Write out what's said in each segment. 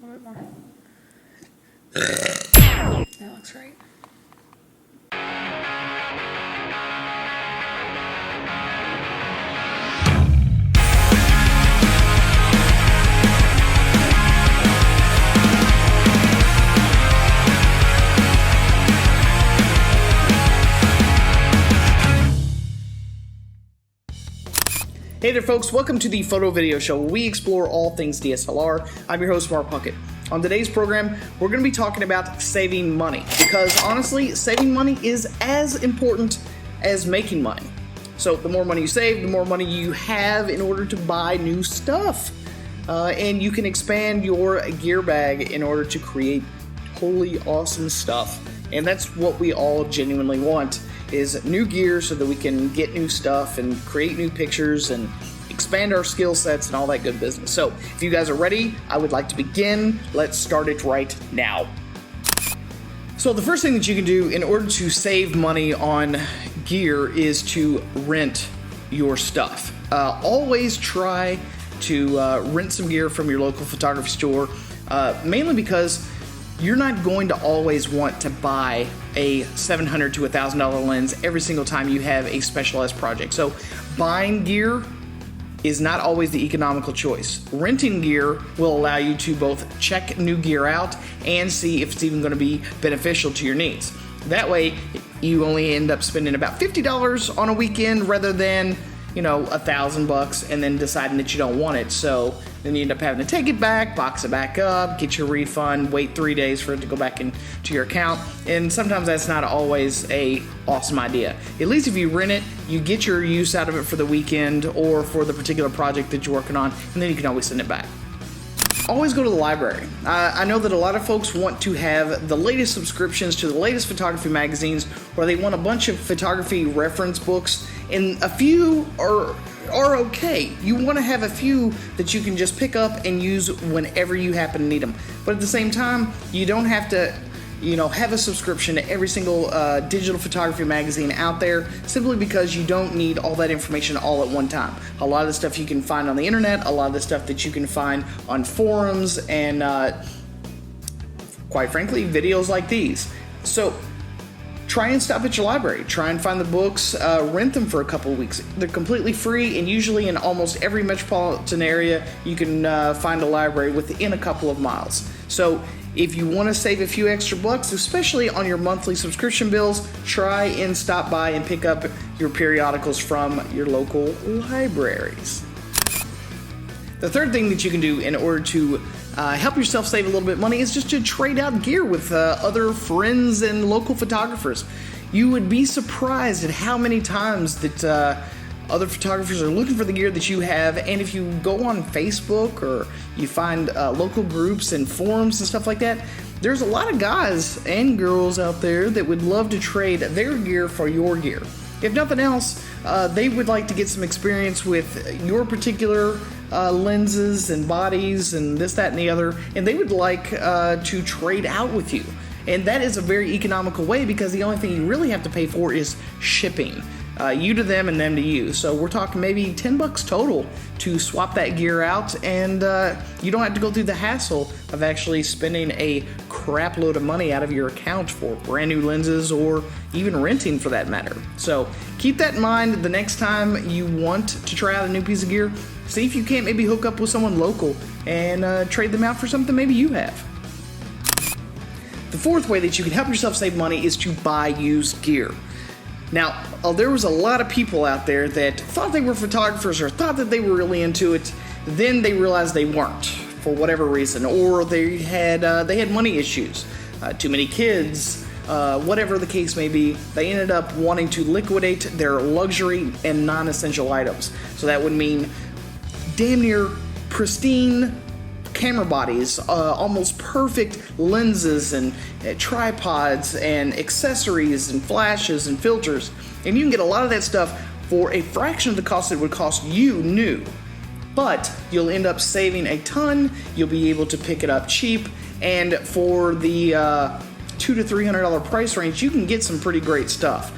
A little bit more. That looks right. Hey there folks, welcome to the Photo Video Show where we explore all things DSLR. I'm your host, Mark Puckett. On today's program, we're going to be talking about saving money because honestly, saving money is as important as making money. So the more money you save, the more money you have in order to buy new stuff. And you can expand your gear bag in order to create totally awesome stuff. And that's what we all genuinely want, is new gear so that we can get new stuff and create new pictures and expand our skill sets and all that good business. So if you guys are ready, I would like to begin. Let's start it right now. So the first thing that you can do in order to save money on gear is to rent your stuff. Always try to rent some gear from your local photography store, mainly because you're not going to always want to buy a $700 to $1,000 lens every single time you have a specialized project. So buying gear is not always the economical choice. Renting gear will allow you to both check new gear out and see if it's even going to be beneficial to your needs. That way, you only end up spending about $50 on a weekend rather than, $1,000 and then deciding that you don't want it. So then you end up having to take it back, box it back up, get your refund, wait 3 days for it to go back into your account. And sometimes that's not always a awesome idea. At least if you rent it, you get your use out of it for the weekend or for the particular project that you're working on, and then you can always send it back. Always go to the library. I know that a lot of folks want to have the latest subscriptions to the latest photography magazines, or they want a bunch of photography reference books, and a few are okay. You want to have a few that you can just pick up and use whenever you happen to need them. But at the same time, you don't have to have a subscription to every single digital photography magazine out there, simply because you don't need all that information all at one time. A lot of the stuff you can find on the internet, a lot of the stuff that you can find on forums, and quite frankly, videos like these. So try and stop at your library. Try and find the books, rent them for a couple of weeks. They're completely free, and usually in almost every metropolitan area, you can find a library within a couple of miles. So if you want to save a few extra bucks, especially on your monthly subscription bills, try and stop by and pick up your periodicals from your local libraries. The third thing that you can do in order to help yourself save a little bit of money is just to trade out gear with other friends and local photographers. You would be surprised at how many times that other photographers are looking for the gear that you have, and if you go on Facebook or you find local groups and forums and stuff like that, there's a lot of guys and girls out there that would love to trade their gear for your gear. If nothing else, they would like to get some experience with your particular lenses and bodies and this, that, and the other, and they would like to trade out with you. And that is a very economical way, because the only thing you really have to pay for is shipping. You to them and them to you. So we're talking maybe $10 total to swap that gear out, and you don't have to go through the hassle of actually spending a crap load of money out of your account for brand new lenses, or even renting for that matter. So keep that in mind the next time you want to try out a new piece of gear. See if you can't maybe hook up with someone local and trade them out for something maybe you have. The fourth way that you can help yourself save money is to buy used gear. Now, there was a lot of people out there that thought they were photographers or thought that they were really into it. Then they realized they weren't, for whatever reason, or they had money issues, too many kids, whatever the case may be. They ended up wanting to liquidate their luxury and non-essential items. So that would mean damn near pristine camera bodies, almost perfect lenses and tripods and accessories and flashes and filters, and you can get a lot of that stuff for a fraction of the cost it would cost you new. But you'll end up saving a ton. You'll be able to pick it up cheap, and for the $200 to $300 price range, you can get some pretty great stuff,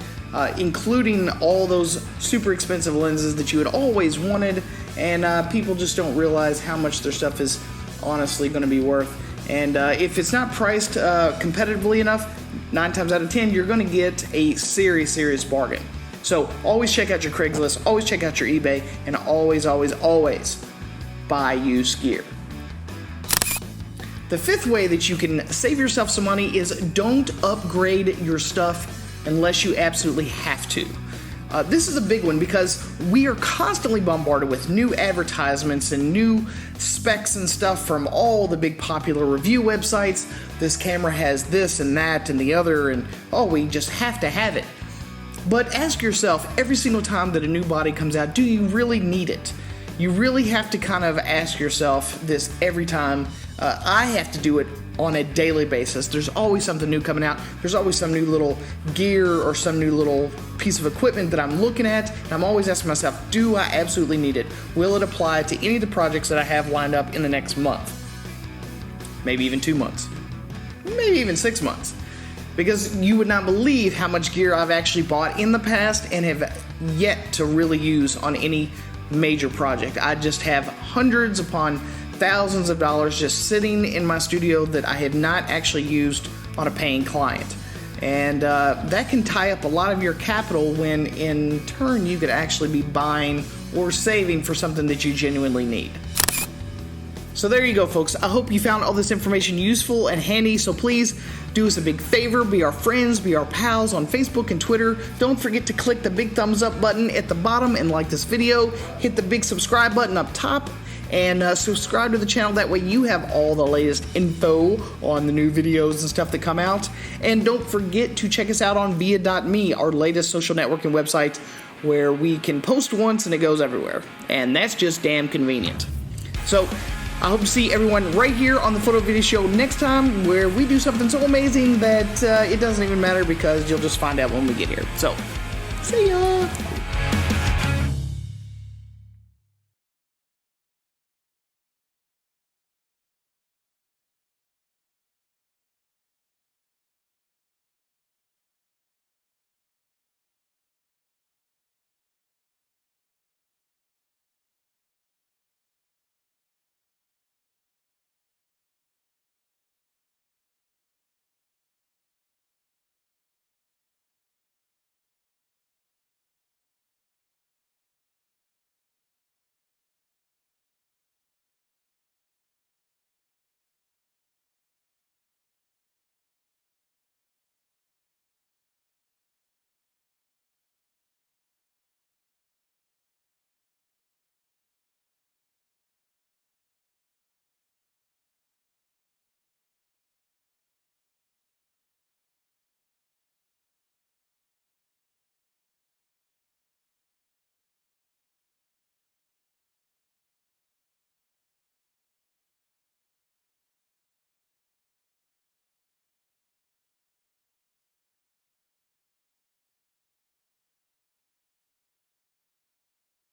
including all those super expensive lenses that you had always wanted, and people just don't realize how much their stuff is honestly going to be worth. And if it's not priced competitively enough, 9 times out of 10, you're going to get a serious bargain. So always check out your Craigslist, always check out your eBay, and always buy used gear. The fifth way that you can save yourself some money is don't upgrade your stuff unless you absolutely have to. This is a big one because we are constantly bombarded with new advertisements and new specs and stuff from all the big popular review websites. This camera has this and that and the other, and oh, we just have to have it. But ask yourself every single time that a new body comes out, do you really need it? You really have to kind of ask yourself this every time. I have to do it on a daily basis. There's always something new coming out. There's always some new little gear or some new little piece of equipment that I'm looking at, and I'm always asking myself, do I absolutely need it? Will it apply to any of the projects that I have lined up in the next month? Maybe even 2 months. Maybe even 6 months. Because you would not believe how much gear I've actually bought in the past and have yet to really use on any major project. I just have hundreds upon thousands of dollars just sitting in my studio that I have not actually used on a paying client. And that can tie up a lot of your capital when in turn you could actually be buying or saving for something that you genuinely need. So there you go, folks. I hope you found all this information useful and handy. So please do us a big favor, be our friends, be our pals on Facebook and Twitter. Don't forget to click the big thumbs up button at the bottom and like this video. Hit the big subscribe button up top and subscribe to the channel. That way you have all the latest info on the new videos and stuff that come out. And don't forget to check us out on via.me, our latest social networking website where we can post once and it goes everywhere. And that's just damn convenient. So I hope to see everyone right here on the Photo Video Show next time, where we do something so amazing that it doesn't even matter because you'll just find out when we get here. So, see ya!